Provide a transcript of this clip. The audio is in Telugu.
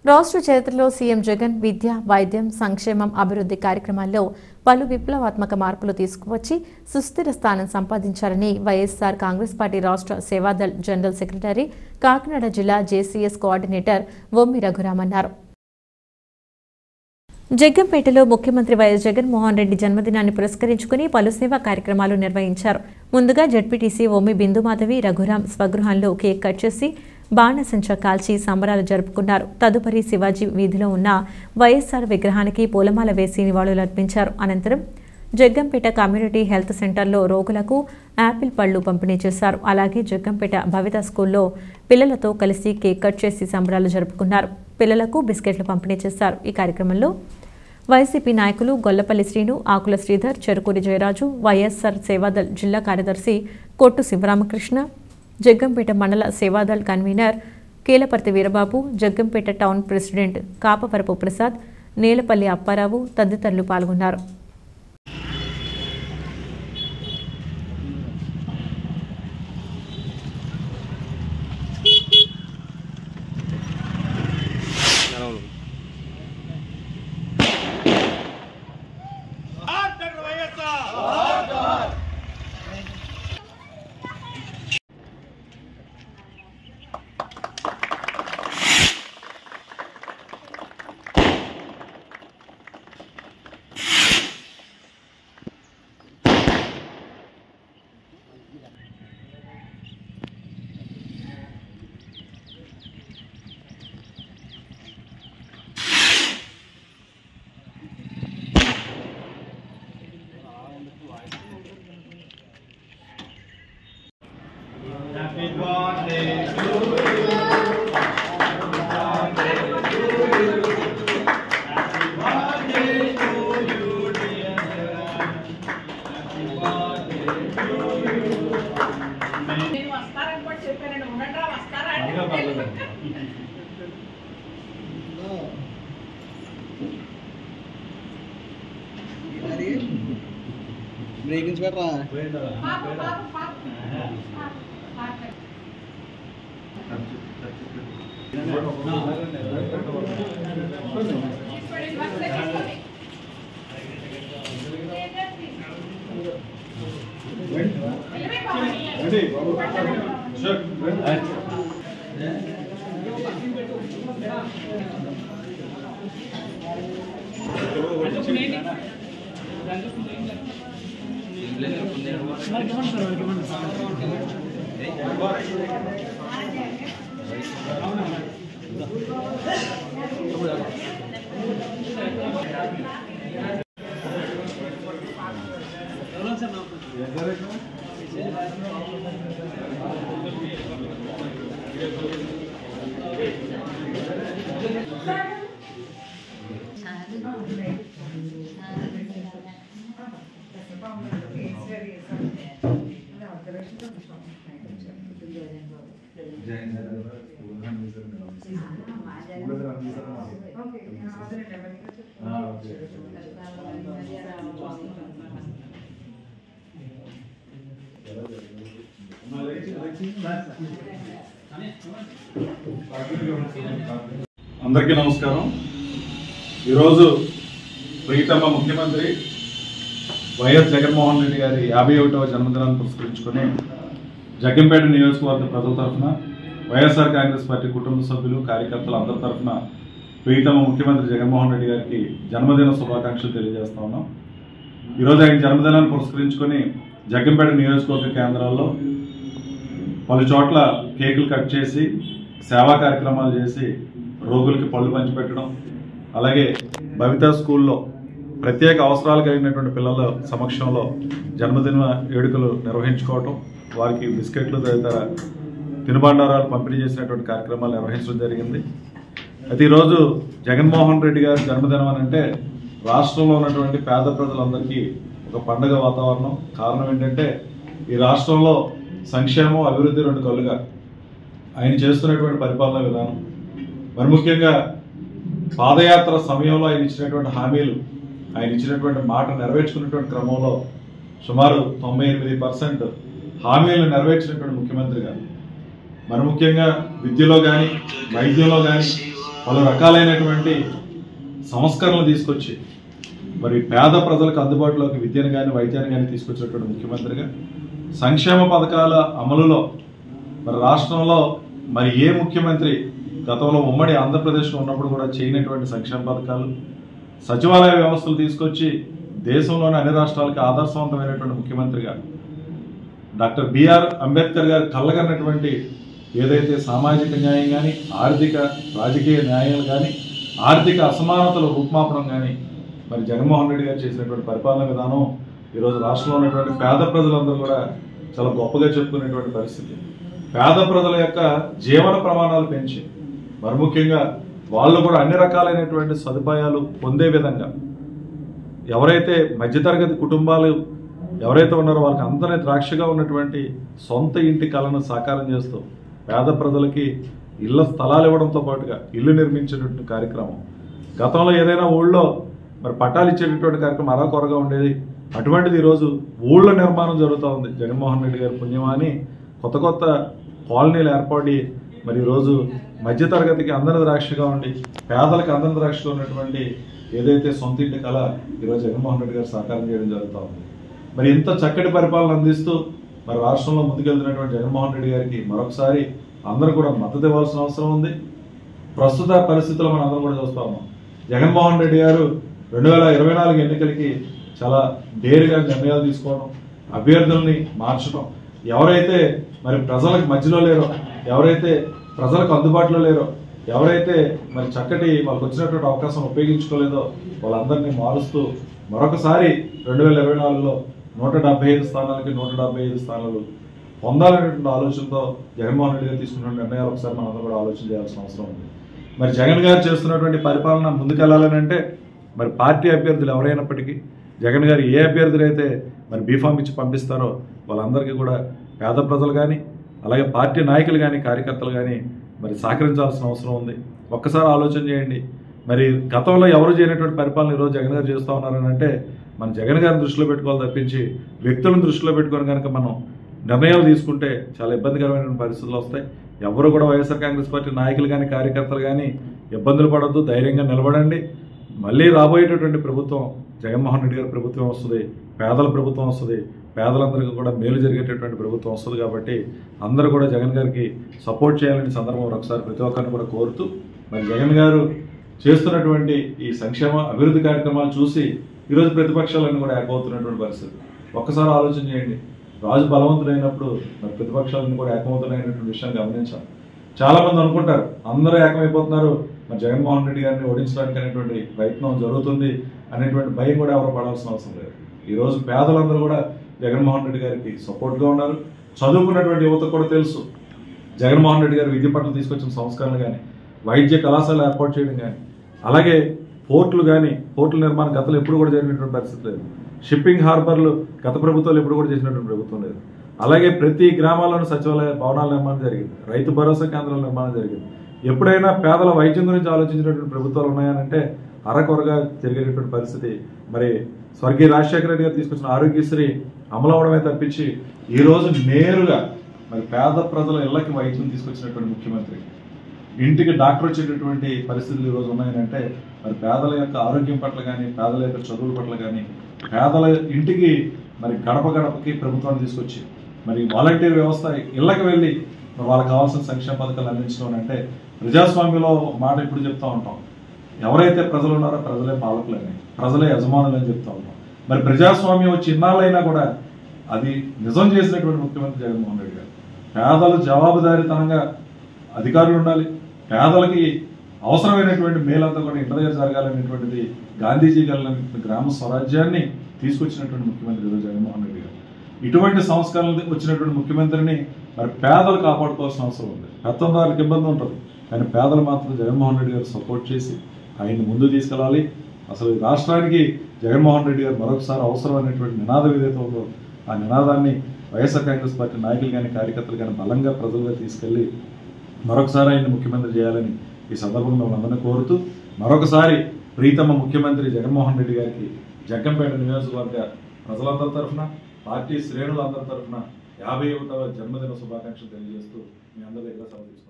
రాష్ట్ర చరిత్రలో సీఎం జగన్ విద్య, వైద్యం, సంక్షేమం, అభివృద్ధి కార్యక్రమాల్లో పలు విప్లవాత్మక మార్పులు తీసుకువచ్చి సుస్థిర స్థానం సంపాదించారని వైఎస్ఆర్ కాంగ్రెస్ పార్టీ రాష్ట్ర సేవాదళ్ జనరల్ సెక్రటరీ, కాకినాడ జిల్లా జేసీఎస్ కోఆర్డినేటర్ వొమ్మి రఘురామ్ అన్నారు. జగ్గంపేటలో ముఖ్యమంత్రి వైఎస్ జగన్మోహన్ రెడ్డి జన్మదినాన్ని పురస్కరించుకుని పలు సేవా కార్యక్రమాలు నిర్వహించారు. ముందుగా జడ్పీటీసీ వొమ్మి బిందుమాధవి రఘురామ్ స్వగృహంలో కేక్ కట్ చేసి బాణసంచా కాల్చి సంబరాలు జరుపుకున్నారు. తదుపరి శివాజీ వీధిలో ఉన్న వైఎస్ఆర్ విగ్రహానికి పూలమాల వేసి నివాళులర్పించారు. అనంతరం జగ్గంపేట కమ్యూనిటీ హెల్త్ సెంటర్లో రోగులకు యాపిల్ పళ్లు పంపిణీ చేశారు. అలాగే జగ్గంపేట భవిత స్కూల్లో పిల్లలతో కలిసి కేక్ కట్ చేసి సంబరాలు జరుపుకున్నారు. పిల్లలకు బిస్కెట్లు పంపిణీ చేశారు. ఈ కార్యక్రమంలో వైసీపీ నాయకులు గొల్లపల్లి శ్రీను, ఆకుల శ్రీధర్, చెరుకూరి జయరాజు, వైఎస్ఆర్ సేవాదళ్ జిల్లా కార్యదర్శి కొట్టు శివరామకృష్ణ, జగ్గంపేట మండల Seva Dal convener Keelaparthi Veerababu, Jaggampeta town president Kapavarapu Prasad, Nelapalli Apparao తదితరులు పాల్గొన్నారు. బ్రేకింగ్స్ పెట్టరా అందరికీ నమస్కారం. ఈరోజు ప్రీతమ ముఖ్యమంత్రి వైఎస్ జగన్మోహన్ రెడ్డి గారి 51వ జన్మదినాన్ని పురస్కరించుకొని జగ్గంపేట నియోజకవర్గ ప్రజల తరఫున, వైఎస్ఆర్ కాంగ్రెస్ పార్టీ కుటుంబ సభ్యులు, కార్యకర్తలు అందరి తరఫున ప్రీతమ ముఖ్యమంత్రి జగన్మోహన్ రెడ్డి గారికి జన్మదిన శుభాకాంక్షలు తెలియజేస్తా ఉన్నాం. ఈరోజు ఆయన జన్మదినాన్ని పురస్కరించుకొని జగ్గంపేట నియోజకవర్గ కేంద్రాల్లో పలు చోట్ల కేకులు కట్ చేసి సేవా కార్యక్రమాలు చేసి రోగులకి పళ్ళు పంచిపెట్టడం, అలాగే భవిత స్కూల్లో ప్రత్యేక అవసరాలు కలిగినటువంటి పిల్లల సమక్షంలో జన్మదిన వేడుకలు నిర్వహించుకోవటం, వారికి బిస్కెట్లు తదితర తినుబండారాలు పంపిణీ చేసినటువంటి కార్యక్రమాలు నిర్వహించడం జరిగింది. అయితే ఈరోజు జగన్మోహన్ రెడ్డి గారి జన్మదినం అని అంటే రాష్ట్రంలో ఉన్నటువంటి పేద ప్రజలందరికీ ఒక పండుగ వాతావరణం. కారణం ఏంటంటే ఈ రాష్ట్రంలో సంక్షేమం, అభివృద్ధి రెండు కళ్ళుగా ఆయన చేస్తున్నటువంటి పరిపాలనా విధానం, మరి ముఖ్యంగా పాదయాత్ర సమయంలో ఆయన ఇచ్చినటువంటి హామీలు, ఆయన ఇచ్చినటువంటి మాట నెరవేర్చుకున్నటువంటి క్రమంలో సుమారు 98% హామీలను నెరవేర్చినటువంటి ముఖ్యమంత్రిగా, మరి ముఖ్యంగా విద్యలో కానీ, వైద్యంలో కానీ, పలు రకాలైనటువంటి సంస్కరణలు తీసుకొచ్చి మరి పేద ప్రజలకు అందుబాటులోకి విద్యను కానీ వైద్యాన్ని కానీ తీసుకొచ్చినటువంటి ముఖ్యమంత్రిగా సంక్షేమ పథకాల అమలులో మరి రాష్ట్రంలో మరి ఏ ముఖ్యమంత్రి గతంలో ఉమ్మడి ఆంధ్రప్రదేశ్లో ఉన్నప్పుడు కూడా చేయనటువంటి సంక్షేమ పథకాలు, సచివాలయ వ్యవస్థలు తీసుకొచ్చి దేశంలోని అన్ని రాష్ట్రాలకు ఆదర్శవంతమైనటువంటి ముఖ్యమంత్రిగా డాక్టర్ బిఆర్ అంబేద్కర్ గారు కళ్ళగన్నటువంటి ఏదైతే సామాజిక న్యాయం కానీ, ఆర్థిక రాజకీయ న్యాయాలు కానీ, ఆర్థిక అసమానతల రూపుమాపడం కానీ మరి జగన్మోహన్ రెడ్డి గారు చేసినటువంటి పరిపాలన విధానం ఈరోజు రాష్ట్రంలో ఉన్నటువంటి పేద ప్రజలందరూ కూడా చాలా గొప్పగా చెప్పుకునేటువంటి పరిస్థితి. పేద ప్రజల యొక్క జీవన ప్రమాణాలు పెంచి మరి ముఖ్యంగా వాళ్ళు కూడా అన్ని రకాలైనటువంటి సదుపాయాలు పొందే విధంగా ఎవరైతే మధ్యతరగతి కుటుంబాలు ఎవరైతే ఉన్నారో వాళ్ళకి అందరినీ ద్రాక్షగా ఉన్నటువంటి సొంత ఇంటి కళను సాకారం చేస్తూ పేద ప్రజలకి ఇళ్ల స్థలాలు ఇవ్వడంతో పాటుగా ఇల్లు నిర్మించేటువంటి కార్యక్రమం. గతంలో ఏదైనా ఊళ్ళో మరి పట్టాలు ఇచ్చేటటువంటి కార్యక్రమం అరాకొరగా ఉండేది. అటువంటిది ఈరోజు ఊళ్ళ నిర్మాణం జరుగుతూ ఉంది. జగన్మోహన్ రెడ్డి గారి పుణ్యమాని కొత్త కొత్త కాలనీలు ఏర్పడి మరి ఈరోజు మధ్యతరగతికి అందని ద్రాక్షగా ఉండి పేదలకు అందని ద్రాక్షగా ఉన్నటువంటి ఏదైతే సొంత ఇంటి కళ ఈరోజు జగన్మోహన్ రెడ్డి గారు సాకారం చేయడం జరుగుతూ ఉంది. మరి ఇంత చక్కటి పరిపాలన అందిస్తూ మరి రాష్ట్రంలో ముందుకెళ్తున్నటువంటి జగన్మోహన్ రెడ్డి గారికి మరొకసారి అందరూ కూడా మద్దతు ఇవ్వాల్సిన అవసరం ఉంది. ప్రస్తుత పరిస్థితుల్లో మనం అందరం కూడా చూస్తా ఉన్నాం. జగన్మోహన్ రెడ్డి గారు 2024 ఎన్నికలకి చాలా డేరుగా నిర్ణయాలు తీసుకోవడం, అభ్యర్థుల్ని మార్చడం, ఎవరైతే మరి ప్రజలకు మధ్యలో లేరో, ఎవరైతే ప్రజలకు అందుబాటులో లేరో, ఎవరైతే మరి చక్కటి వాళ్ళకి వచ్చినటువంటి అవకాశం ఉపయోగించుకోలేదో వాళ్ళందరినీ మారుస్తూ మరొకసారి 2024లో 175 స్థానాలకి 175 స్థానాలు పొందాలనేటువంటి ఆలోచనతో జగన్మోహన్ రెడ్డి గారు తీసుకున్న నిర్ణయాలు ఒకసారి మనందరూ కూడా ఆలోచన చేయాల్సిన అవసరం ఉంది. మరి జగన్ గారు చేస్తున్నటువంటి పరిపాలన ముందుకెళ్లాలని అంటే మరి పార్టీ అభ్యర్థులు ఎవరైనప్పటికీ జగన్ గారు ఏ అభ్యర్థులు అయితే మరి బీఫామ్ ఇచ్చి పంపిస్తారో వాళ్ళందరికీ కూడా పేద ప్రజలు కానీ అలాగే పార్టీ నాయకులు కానీ కార్యకర్తలు కానీ మరి సహకరించాల్సిన అవసరం ఉంది. ఒక్కసారి ఆలోచన చేయండి. మరి గతంలో ఎవరు చేయనటువంటి పరిపాలన ఈరోజు జగన్ గారు చేస్తూ ఉన్నారని అంటే మనం జగన్ గారిని దృష్టిలో పెట్టుకోవాలి తప్పించి వ్యక్తులను దృష్టిలో పెట్టుకొని కనుక మనం నిర్ణయాలు తీసుకుంటే చాలా ఇబ్బందికరమైన పరిస్థితులు వస్తాయి. ఎవరు కూడా వైఎస్ఆర్ కాంగ్రెస్ పార్టీ నాయకులు కానీ కార్యకర్తలు కానీ ఇబ్బందులు పడద్దు, ధైర్యంగా నిలబడండి. మళ్ళీ రాబోయేటటువంటి ప్రభుత్వం జగన్మోహన్ రెడ్డి గారి ప్రభుత్వం వస్తుంది, పేదల ప్రభుత్వం వస్తుంది, పేదలందరికీ కూడా మేలు జరిగేటటువంటి ప్రభుత్వం వస్తుంది. కాబట్టి అందరూ కూడా జగన్ గారికి సపోర్ట్ చేయాలని సందర్భం ఒకసారి ప్రతి ఒక్కరిని కూడా కోరుతూ మరి జగన్ గారు చేస్తున్నటువంటి ఈ సంక్షేమ అభివృద్ధి కార్యక్రమాలు చూసి ఈరోజు ప్రతిపక్షాలన్నీ కూడా ఏకమవుతున్నటువంటి పరిస్థితి. ఒక్కసారి ఆలోచన చేయండి. రాజు బలవంతుడైనప్పుడు మరి ప్రతిపక్షాలన్నీ కూడా ఏకమవుతున్నాయనేటువంటి విషయాన్ని గమనించాలి. చాలా మంది అనుకుంటారు అందరూ ఏకమైపోతున్నారు, మరి జగన్మోహన్ రెడ్డి గారిని ఓడించడానికి అనేటువంటి ప్రయత్నం జరుగుతుంది అనేటువంటి భయం కూడా ఎవరు పడాల్సిన అవసరం లేదు. ఈరోజు పేదలందరూ కూడా జగన్మోహన్ రెడ్డి గారికి సపోర్ట్గా ఉన్నారు. చదువుకున్నటువంటి యువతకు కూడా తెలుసు జగన్మోహన్ రెడ్డి గారు విద్య పట్ల తీసుకొచ్చిన సంస్కరణలు కానీ, వైద్య కళాశాలలు ఏర్పాటు చేయడం కానీ, అలాగే పోర్టులు కానీ, పోర్టుల నిర్మాణం గతంలో ఎప్పుడు కూడా జరిగినటువంటి పరిస్థితి లేదు. షిప్పింగ్ హార్బర్లు గత ప్రభుత్వాలు ఎప్పుడు కూడా చేసినటువంటి ప్రభుత్వం లేదు. అలాగే ప్రతి గ్రామాల్లోనూ సచివాలయ భవనాల నిర్మాణం జరిగింది, రైతు భరోసా కేంద్రాల నిర్మాణం జరిగింది. ఎప్పుడైనా పేదల వైద్యం గురించి ఆలోచించినటువంటి ప్రభుత్వాలు ఉన్నాయనంటే అరకొరగా జరిగేటటువంటి పరిస్థితి. మరి స్వర్గీయ రాజశేఖర రెడ్డి గారు తీసుకొచ్చిన ఆరోగ్యశ్రీ అమలు అవడమే తప్పించి ఈరోజు నేరుగా మరి పేద ప్రజల ఇళ్లకి వైద్యం తీసుకొచ్చినటువంటి ముఖ్యమంత్రి, ఇంటికి డాక్టర్ వచ్చేటటువంటి పరిస్థితులు ఈరోజు ఉన్నాయనంటే మరి పేదల యొక్క ఆరోగ్యం పట్ల కానీ, పేదల యొక్క చదువుల పట్ల కానీ, పేదల ఇంటికి మరి గడప గడపకి ప్రభుత్వాన్ని తీసుకొచ్చి మరి వాలంటీర్ వ్యవస్థ ఇళ్ళకి వెళ్ళి వాళ్ళకి కావాల్సిన సంక్షేమ పథకాలు అందించడం అంటే ప్రజాస్వామ్యంలో మాట ఇప్పుడు చెప్తూ ఉంటాం. ఎవరైతే ప్రజలు ఉన్నారో ప్రజలే పాలకులని, ప్రజలే యజమానులని చెప్తూ ఉంటాం. మరి ప్రజాస్వామ్యం వచ్చి ఇన్నాళ్ళైనా కూడా అది నిజం చేసినటువంటి ముఖ్యమంత్రి జగన్మోహన్ రెడ్డి గారు. పేదలు జవాబుదారీతనంగా అధికారులు ఉండాలి, పేదలకి అవసరమైనటువంటి మేలంతా కూడా ఇంటి దగ్గర జరగాలనేటువంటిది గాంధీజీ గారి గ్రామ స్వరాజ్యాన్ని తీసుకొచ్చినటువంటి ముఖ్యమంత్రి ఈరోజు జగన్మోహన్ రెడ్డి గారు. ఇటువంటి సంస్కరణలు వచ్చినటువంటి ముఖ్యమంత్రిని మరి పేదలు కాపాడుకోవాల్సిన అవసరం ఉంది. పెత్తందారులకు ఇబ్బంది ఉంటుంది, కానీ పేదలు మాత్రం జగన్మోహన్ రెడ్డి గారు సపోర్ట్ చేసి ఆయన్ని ముందు తీసుకెళ్ళాలి. అసలు రాష్ట్రానికి జగన్మోహన్ రెడ్డి గారు మరొకసారి అవసరం అనేటువంటి నినాదం ఏదైతే ఉందో ఆ నినాదాన్ని వైఎస్ఆర్ కాంగ్రెస్ పార్టీ నాయకులు కానీ కార్యకర్తలు కానీ బలంగా ప్రజలుగా తీసుకెళ్లి మరొకసారి ఆయన్ని ముఖ్యమంత్రి చేయాలని ఈ సందర్భంగా మనందరినీ కోరుతూ మరొకసారి ప్రీతమ ముఖ్యమంత్రి జగన్మోహన్ రెడ్డి గారికి జగ్గంపేట నియోజకవర్గ ప్రజలందరి తరఫున, పార్టీ శ్రేణులందరి తరఫున 51వ జన్మదిన శుభాకాంక్షలు తెలియజేస్తూ మీ అందరి దగ్గర సెలవు తీసుకుంటాను.